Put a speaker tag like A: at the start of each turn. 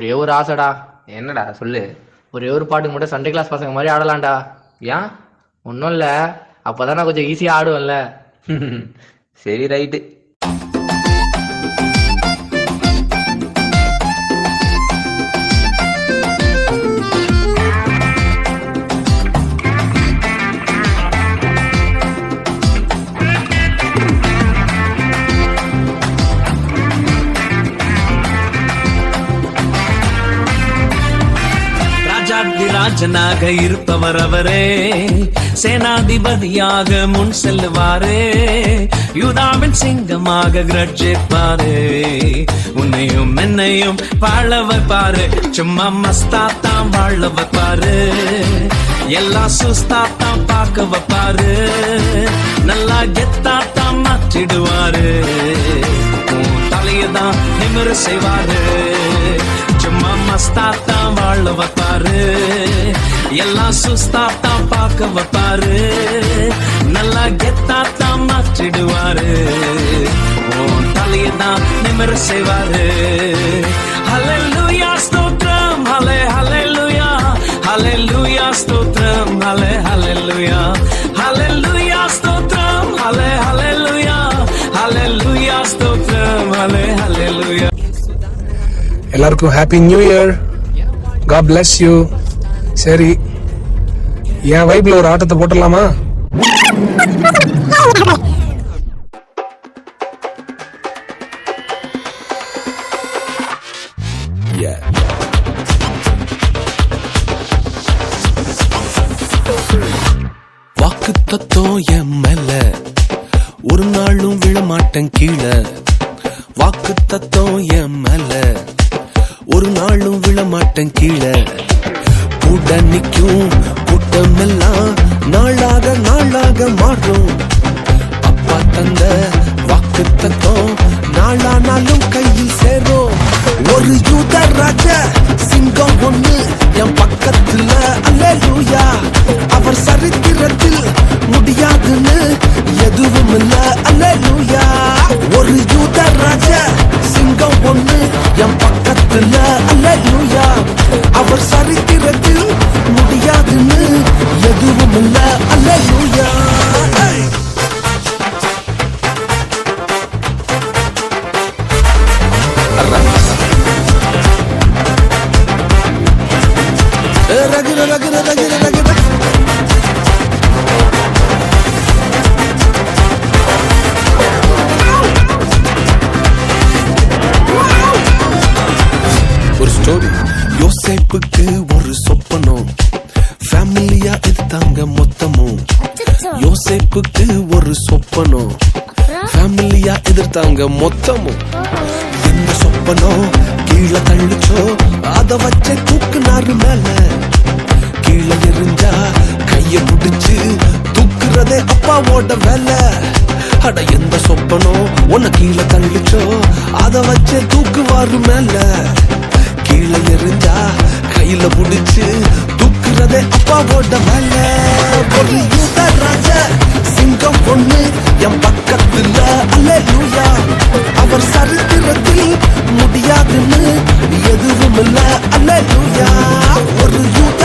A: ஒரே ஒரு ஆசைடா.
B: என்னடா சொல்லு.
A: ஒரே ஒரு பாட்டுக்கு மட்டும் சண்டே கிளாஸ் பசங்க மாதிரி ஆடலாம்டா.
B: ஏன்?
A: ஒன்றும் இல்லை, அப்போதான் நான் கொஞ்சம் ஈஸியாக ஆடுவேன்ல.
B: சரி ரைட்டு.
C: ராஜனாக இருப்பவர் அவரே, சேனாதிபதியாக முன் செல்லுவாரே, யூதாவின் சிங்கமாக கிரட்சிப்பாரே, உன்னையும் என்னையும் வாழ வைப்பாரு, சும்மா மஸ்தாத்தான் வாழ வைப்பாரு, எல்லா சுஸ்தாத்தான் பார்க்க வைப்பாரு, நல்லா கெத்தாத்தான் மாற்றிடுவாரு, தலையதான் நிமிர செய்வாரு, சும்மா மஸ்தாத்தான் வாழ வைப்பாரு, எல்லாம் சுஸ்தாத்தான் பார்க்க வைப்பாரு, நல்லா கெத்தாத்தான் மாற்றிடுவாரு, உன் தலையதான் நிமிர செய்வாரு. ஹல்லேலூயா ஸ்தோத்திரம், ஹல்லே ஹல்லேலூயா, ஹல்லேலூயா ஸ்தோத்திரம், ஹல்லே ஹல்லேலூயா, ஹல்லேலூயா ஸ்தோத்திரம், ஹல்லே ஹல்லேலூயா, ஹல்லேலூயா ஸ்தோத்திரம், ஹல்லே ஹல்லேலூயா.
D: எல்லாருக்கும் happy new year. God bless you. சரி, என் வைப்ல ஒரு ஆட்டத்தை போட்டுடலாமா?
C: வாக்கு தத்துவம் என் மேல ஒரு நாளும் விழமாட்டேன் கீழே, வாக்கு தத்துவம் என் மேல ஒரு நாளும் விழமாட்டேன் கீழே, கூட நிக்கும் கூட்டம் எல்லாம் நாளாக நாளாக மாறும், அப்பா தந்த வாக்கு தத்துவம் நாளானாலும் கையில் சேரும், ஒரு யூத ராஜ சிங்கம் ஒண்ணு என் பக்கத்துல, அல்லேலூயா, அவர் சரித்திரத்தில் முடியாதுன்னு எதுவும் இல்ல, அல்லேலூயா, ஒரு யூத ராஜ சிங்கம் ஒண்ணு என் பக்கத்துல, அல்லேலூயா, அவர் சரித்திரத்தில் முடியாதுன்னு எதுவும் இல்ல, அல்லேலூயா. ரகிர ரகிர ரகிர ரகிர ஒரு ஸ்டோரி. யோசேப்புக்கு ஒரு சொப்பனம், ஃபேமிலியா எடுத்தாங்க மொத்தமும், யோசேப்புக்கு ஒரு சொப்பனம், ஃபேமிலியா எதிர்த்தாங்க மொத்தமும், எந்த சொப்பனம் கீழே தள்ளிச்சோ அத வச்ச தூக்குனாரு மேல, கீழே எரிஞ்சா கைய பிடிச்சு தூக்குறதே அப்பாவோட வேலை, அட எந்த சொப்பனம் உன்னை கீழே தள்ளிச்சோ அத வச்ச தூக்குவாரு மேல, கீழே எரிஞ்சா கையில பிடிச்சு தூக்குறதே அப்பாவோட வேலை, ஒரு யூத ராஜ சிங்கம் பொண்ணு என் பக்கத்துல, அல்லேலூயா, அவர் சரித்திரத்தில் முடியாதுன்னு எதுவும் இல்ல, அல்லேலூயா, ஒரு யூத